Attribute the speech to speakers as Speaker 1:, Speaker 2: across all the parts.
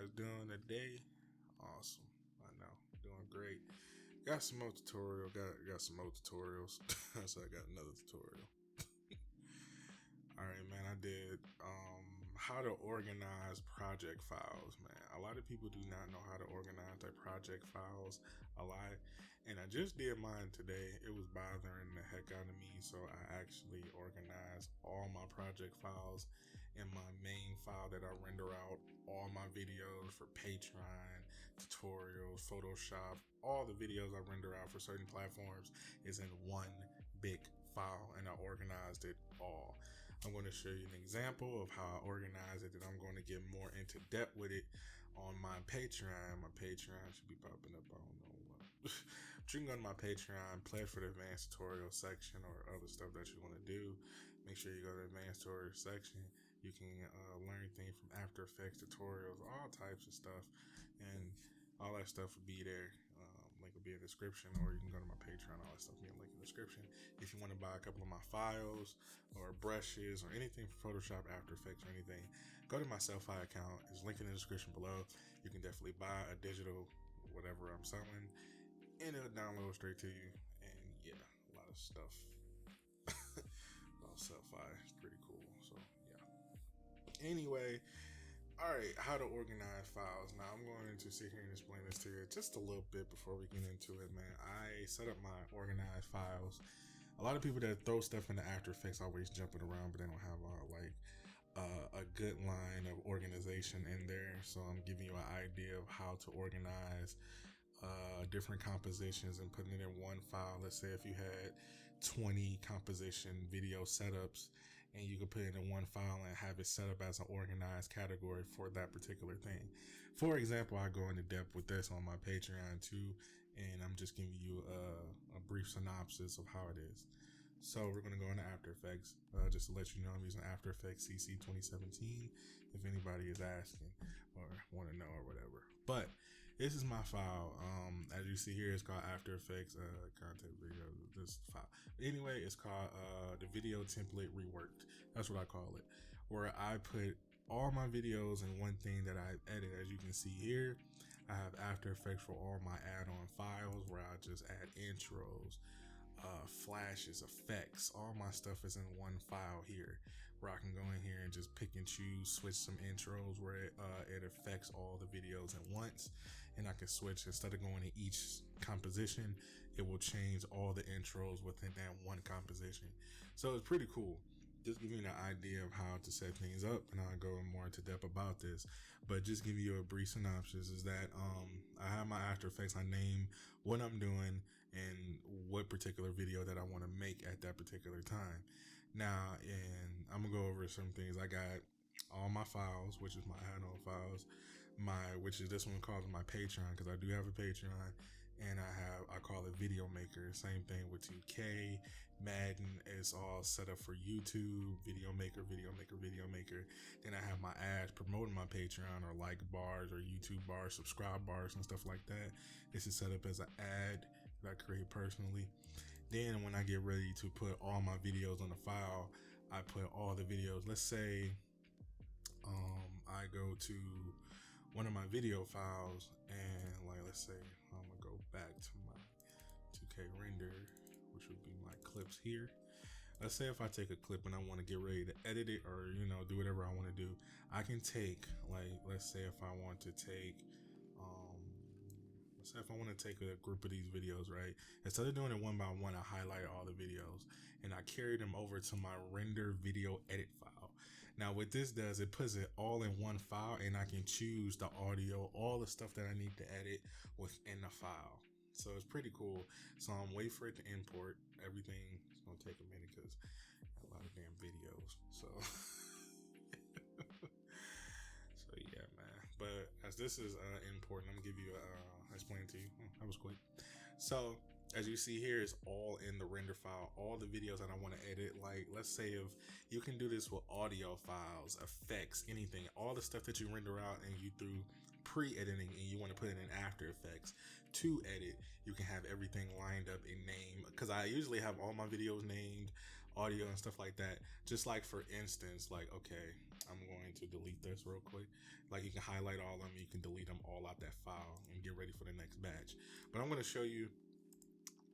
Speaker 1: guys doing today? Awesome. I know, doing great. Got some more tutorial. Got some more tutorials. So I got another tutorial. All right, man. I did how to organize project files, man. A lot of people do not know how to organize their project files a lot, and I just did mine today. It was bothering the heck out of me, so I actually organized all my project files in my main file that I render out all my videos for Patreon, tutorials, Photoshop. All the videos I render out for certain platforms is in one big file, and I organized it all. I'm going to show you an example of how I organize it, and I'm going to get more into depth with it on my Patreon. My Patreon should be popping up. I don't know what. But you can go to my Patreon, play for the advanced tutorial section or other stuff that you want to do. Make sure you go to the advanced tutorial section. You can learn things from After Effects tutorials, all types of stuff, and all that stuff will be there. Link will be in the description, or you can go to my Patreon. All that stuff will be in the link in the description. If you want to buy a couple of my files or brushes or anything for Photoshop, After Effects, or anything, go to my Selfie account. It's linked in the description below. You can definitely buy a digital whatever I'm selling, and it'll download straight to you. And yeah, a lot of stuff about Selfie. It's pretty cool. So yeah. Anyway. Alright, how to organize files. Now I'm going to sit here and explain this to you just a little bit before we get into it, man. I set up my organized files. A lot of people that throw stuff into After Effects always jumping around, but they don't have a good line of organization in there. So I'm giving you an idea of how to organize different compositions and putting it in one file. Let's say if you had 20 composition video setups, and you could put it in one file and have it set up as an organized category for that particular thing. For example, I go into depth with this on my Patreon too, and I'm just giving you a brief synopsis of how it is. So we're going to go into After Effects. Just to let you know, I'm using After Effects CC 2017 if anybody is asking or want to know or whatever. But this is my file. As you see here, it's called After Effects content video. This file. Anyway, it's called the video template reworked. That's what I call it. Where I put all my videos in one thing that I edit. As you can see here, I have After Effects for all my add-on files where I just add intros, flashes, effects. All my stuff is in one file here, where I can go in here and just pick and choose, switch some intros where it affects all the videos at once, and I can switch. Instead of going to each composition, it will change all the intros within that one composition. So it's pretty cool. Just giving you an idea of how to set things up, and I'll go more into depth about this. But just give you a brief synopsis is that I have my After Effects. I name what I'm doing and what particular video that I want to make at that particular time. Now, and I'm gonna go over some things. I got all my files, which is my add-on files, which is this one called my Patreon, because I do have a Patreon, and I call it Video Maker. Same thing with 2K, Madden. It's all set up for YouTube, Video Maker. Then I have my ads promoting my Patreon, or like bars or YouTube bars, subscribe bars and stuff like that. This is set up as an ad that I create personally. Then when I get ready to put all my videos on the file, I put all the videos. Let's say I go to one of my video files, and let's say I'm gonna go back to my 2K render, which would be my clips here. Let's say if I take a clip and I want to get ready to edit it, or do whatever I want to do, I can take let's say if I want to take so if I want to take a group of these videos, right, instead of doing it one by one, I highlight all the videos and I carry them over to my render video edit file. Now what this does, it puts it all in one file, and I can choose the audio, all the stuff that I need to edit within the file. So it's pretty cool. So I'm waiting for it to import everything. It's going to take a minute because a lot of damn videos. So So yeah, man. But as this is important, I'm gonna give you explain to you. That was quick. So as you see here, it's all in the render file. All the videos that I want to edit. Like let's say if you can do this with audio files, effects, anything, all the stuff that you render out and you through pre-editing, and you want to put it in After Effects to edit, you can have everything lined up in name. Because I usually have all my videos named, audio and stuff like that. Just like for instance, like, okay, I'm going to delete this real quick. Like you can highlight all of them, you can delete them all out that file and get ready for the next batch. But I'm going to show you,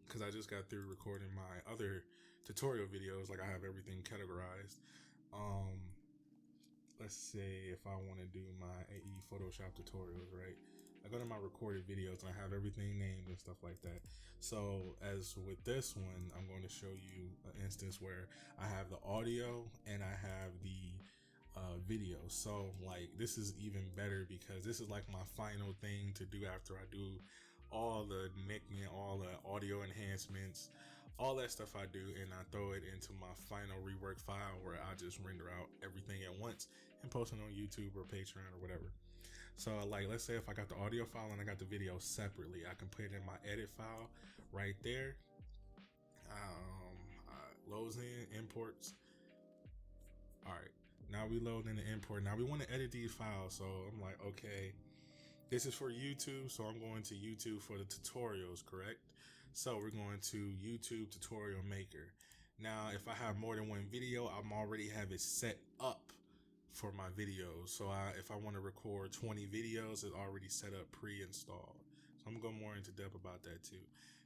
Speaker 1: because I just got through recording my other tutorial videos. Like I have everything categorized. Let's say if I want to do my AE Photoshop tutorials, right? I go to my recorded videos and I have everything named and stuff like that. So as with this one, I'm going to show you an instance where I have the audio and I have the video. So like this is even better because this is like my final thing to do after I do all the nicking, all the audio enhancements, all that stuff I do, and I throw it into my final rework file where I just render out everything at once and post it on YouTube or Patreon or whatever. So like, let's say if I got the audio file and I got the video separately, I can put it in my edit file right there. Loads in, imports. All right, now we load in the import. Now we want to edit these files. So I'm like, okay, this is for YouTube. So I'm going to YouTube for the tutorials, correct? So we're going to YouTube Tutorial Maker. Now, if I have more than one video, I'm already have it set up for my videos. So if I want to record 20 videos, it's already set up pre-installed. So I'm gonna go more into depth about that too.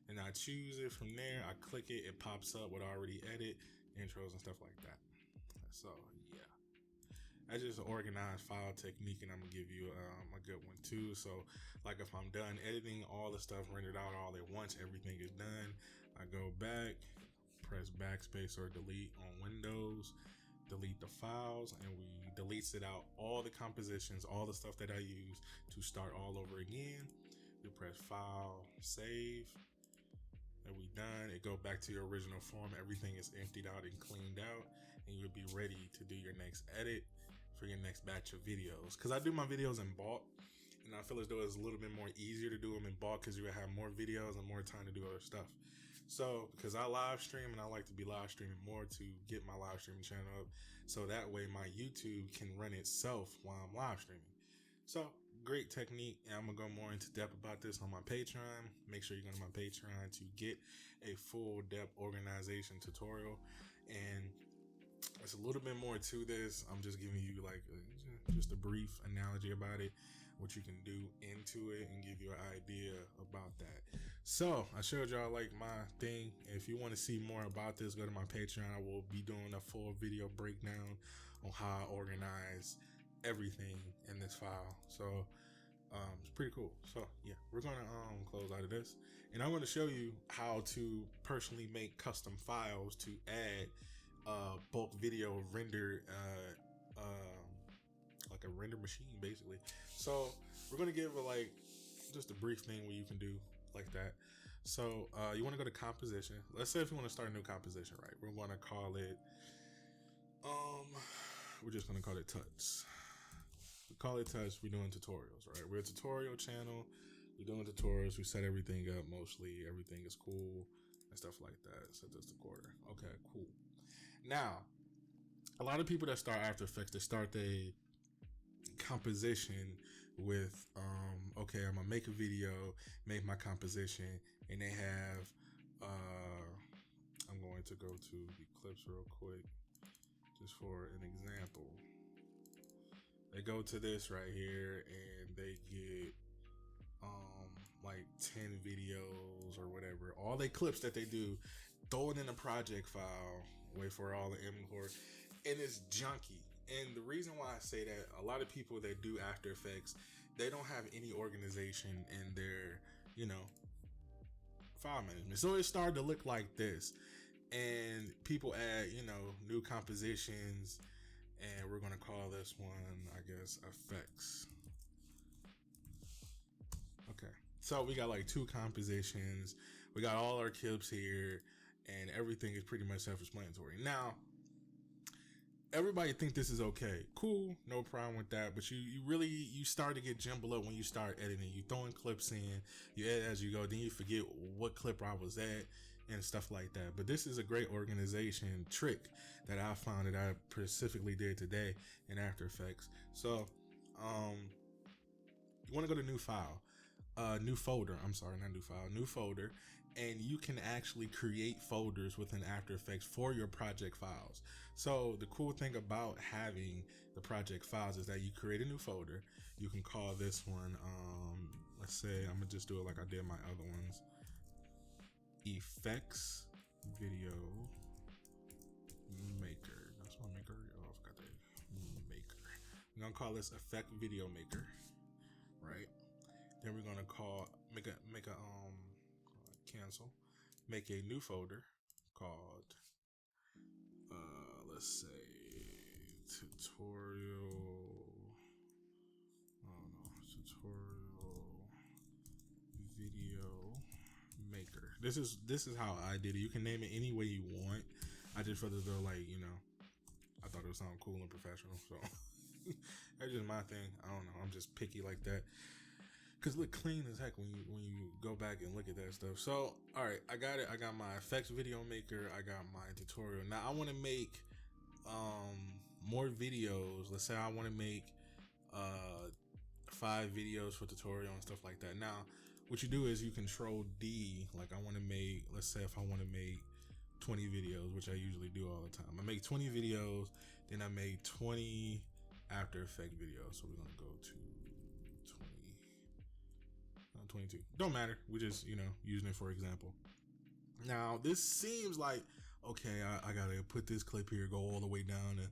Speaker 1: And I choose it from there. I click it, it pops up with already edit, intros and stuff like that. So yeah, that's just an organized file technique, and I'm gonna give you a good one too. So like if I'm done editing, all the stuff rendered out all at once, everything is done. I go back, press backspace or delete on Windows, delete the files, and we deletes it out, all the compositions, all the stuff that I use to start all over again. We press file, save, and we done. It go back to your original form. Everything is emptied out and cleaned out, and you'll be ready to do your next edit for your next batch of videos. Because I do my videos in bulk, and I feel as though it's a little bit more easier to do them in bulk because you have more videos and more time to do other stuff. So because I live stream and I like to be live streaming more to get my live streaming channel up, so that way my YouTube can run itself while I'm live streaming. So great technique, and I'm gonna go more into depth about this on my Patreon. Make sure you go to my Patreon to get a full depth organization tutorial, and there's a little bit more to this. I'm just giving you like just a brief analogy about it, what you can do into it, and give you an idea about that. So I showed y'all like my thing. If you want to see more about this, go to my Patreon. I will be doing a full video breakdown on how I organize everything in this file. So it's pretty cool. So yeah, we're gonna close out of this, and I'm going to show you how to personally make custom files to add bulk video render, like a render machine basically. So we're gonna give like just a brief thing what you can do like that. So you want to go to composition. Let's say if you want to start a new composition, right? We're going to call it we're just going to call it touch. We call it touch. We're doing tutorials, right? We're a tutorial channel. We're doing tutorials. We set everything up mostly. Everything is cool and stuff like that. Set this to quarter. Okay, cool. Now, a lot of people that start After Effects, they start the composition with okay, I'm gonna make a video, make my composition, and they have I'm going to go to the clips real quick just for an example. They go to this right here and they get like 10 videos or whatever, all the clips that they do, throw it in a project file, wait for all the import, and it's junky. And the reason why I say that, a lot of people that do After Effects, they don't have any organization in their, file management. So it started to look like this. And people add, new compositions. And we're going to call this one, I guess, effects. Okay. So we got like 2 compositions. We got all our clips here. And everything is pretty much self-explanatory. Now, everybody think this is okay. Cool, no problem with that. But you start to get jumbled up when you start editing. You throwing clips in, you edit as you go, then you forget what clip I was at and stuff like that. But this is a great organization trick that I found that I specifically did today in After Effects. So, you want to go to new file, new folder. I'm sorry, not new file, new folder. and you can actually create folders within After Effects for your project files. So the cool thing about having the project files is that you create a new folder. You can call this one, let's say I'm gonna just do it like I did my other ones, Effects Video Maker. That's my maker. Oh, I forgot that maker. We're gonna call this Effect Video Maker, right? Then we're gonna make a cancel, make a new folder called let's say tutorial. Oh no, tutorial video maker. This is how I did it. You can name it any way you want. I just rather though, like, you know, I thought it would sound cool and professional, so that's just my thing. I don't know. I'm just picky like that. Cause it look clean as heck when you go back and look at that stuff. So, all right, I got it. I got my effects video maker. I got my tutorial. Now I want to make more videos. Let's say I want to make 5 videos for tutorial and stuff like that. Now, what you do is you Control D. Like I want to make, let's say if I want to make 20 videos, which I usually do all the time. I make 20 videos, then I make 20 After Effect videos. So we're gonna go to 22. Don't matter. We're just, you know, using it for example. Now, this seems like, okay, I gotta put this clip here, go all the way down to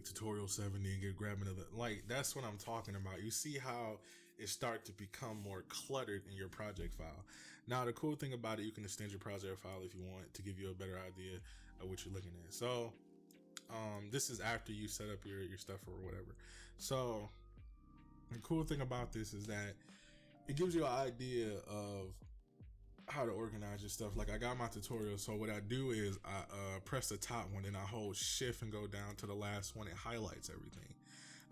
Speaker 1: tutorial 70 and grab another. Like, that's what I'm talking about. You see how it start to become more cluttered in your project file. Now, the cool thing about it, you can extend your project file if you want to give you a better idea of what you're looking at. So, this is after you set up your stuff or whatever. So, the cool thing about this is that it gives you an idea of how to organize your stuff. Like I got my tutorial, so what I do is I press the top one and I hold shift and go down to the last one. It highlights everything.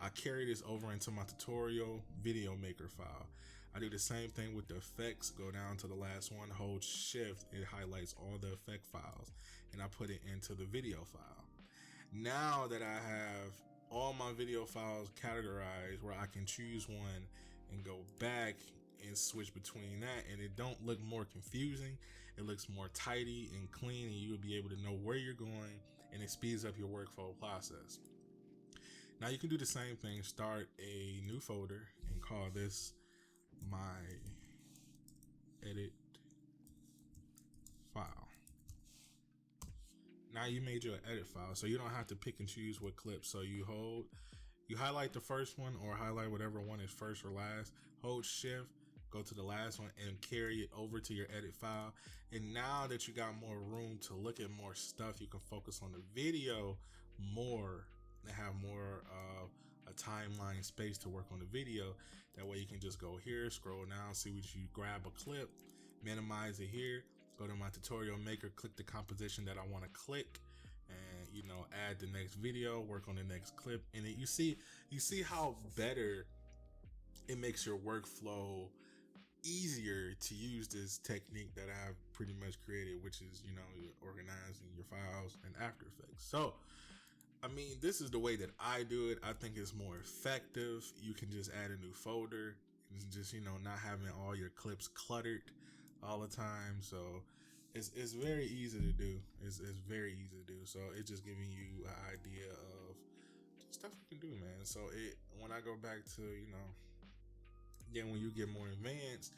Speaker 1: I carry this over into my tutorial video maker file. I do the same thing with the effects. Go down to the last one, hold shift, it highlights all the effect files, and I put it into the video file. Now that I have all my video files categorized where I can choose one and go back and switch between that, and it don't look more confusing, it looks more tidy and clean, and you'll be able to know where you're going, and it speeds up your workflow process. Now you can do the same thing, start a new folder and call this my edit file. Now you made your edit file, so you don't have to pick and choose what clip. So you highlight the first one or highlight whatever one is first or last, hold shift, go to the last one and carry it over to your edit file. And now that you got more room to look at more stuff, you can focus on the video more and have more a timeline space to work on the video. That way you can just go here, scroll down, see what you grab a clip, minimize it here, go to my tutorial maker, click the composition that I want to click, and you know, add the next video, work on the next clip, and you see how better it makes your workflow easier to use this technique that I've pretty much created, which is, you know, organizing your files in After Effects. So, I mean, this is the way that I do it. I think it's more effective. You can just add a new folder. It's just, you know, not having all your clips cluttered all the time. So, it's very easy to do. It's very easy to do. So, it's just giving you an idea of stuff you can do, man. So, when I go back to, you know, then when you get more advanced,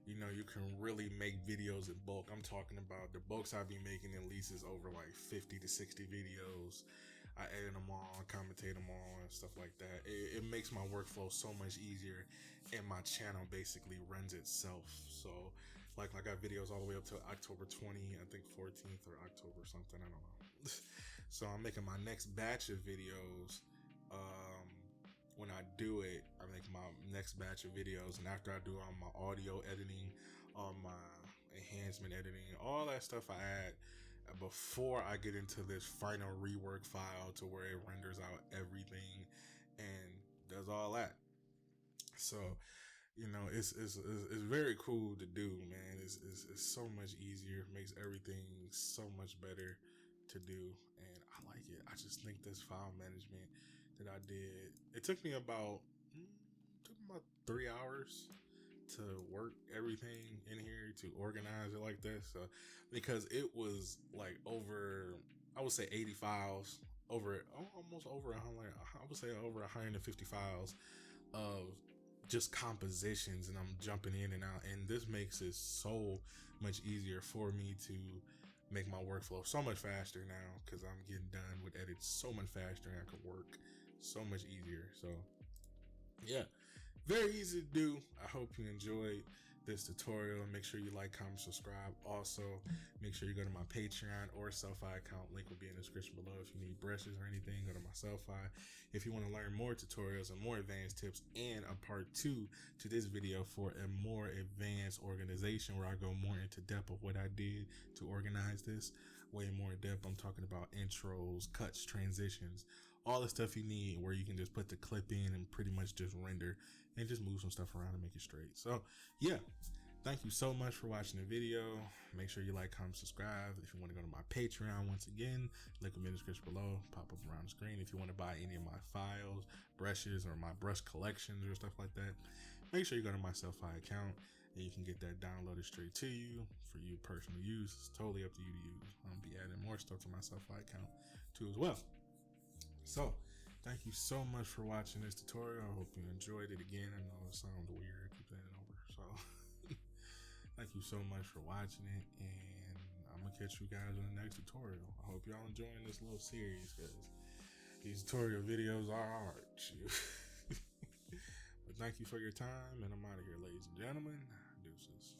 Speaker 1: you know, you can really make videos in bulk. I'm talking about the bulks I be making at least is over like 50 to 60 videos. I edit them all, commentate them all, and stuff like that. It makes my workflow so much easier, and my channel basically runs itself. So, like I got videos all the way up to October 20, I think 14th or October something, I don't know. So I'm making my next batch of videos. When I do it, I make my next batch of videos, and after I do all my audio editing, all my enhancement editing, all that stuff I add before I get into this final rework file to where it renders out everything and does all that. So, you know, it's very cool to do, man. It's so much easier, makes everything so much better to do, and I like it. I just think this file management that I did, it took me about 3 hours to to work everything in here to organize it like this. So, because it was like over, I would say 80 files, almost over 100, I would say over 150 files of just compositions, and I'm jumping in and out, and this makes it so much easier for me to make my workflow so much faster now, because I'm getting done with edits so much faster, and I can work so much easier. So yeah, very easy to do. I hope you enjoyed this tutorial. Make sure you like, comment, subscribe. Also, make sure you go to my Patreon or Selfie account. Link will be in the description below. If you need brushes or anything, go to my Selfie. If you want to learn more tutorials and more advanced tips, and a part 2 to this video for a more advanced organization where I go more into depth of what I did to organize this, way more in depth. I'm talking about intros, cuts, transitions, all the stuff you need, where you can just put the clip in and pretty much just render and just move some stuff around and make it straight. So yeah, thank you so much for watching the video. Make sure you like, comment, subscribe. If you want to go to my Patreon, once again, link in the description below, pop up around the screen. If you want to buy any of my files, brushes, or my brush collections or stuff like that, make sure you go to my Selfie account and you can get that downloaded straight to you for you personal use. It's totally up to you to use. I'll be adding more stuff to my Selfie account too as well. So thank you so much for watching this tutorial. I hope you enjoyed it. Again, I know it sounds weird, I keep saying it over. So thank you so much for watching it, and I'm gonna catch you guys in the next tutorial. I hope y'all enjoying this little series, because these tutorial videos are hard. But thank you for your time, and I'm out of here, ladies and gentlemen. Deuces.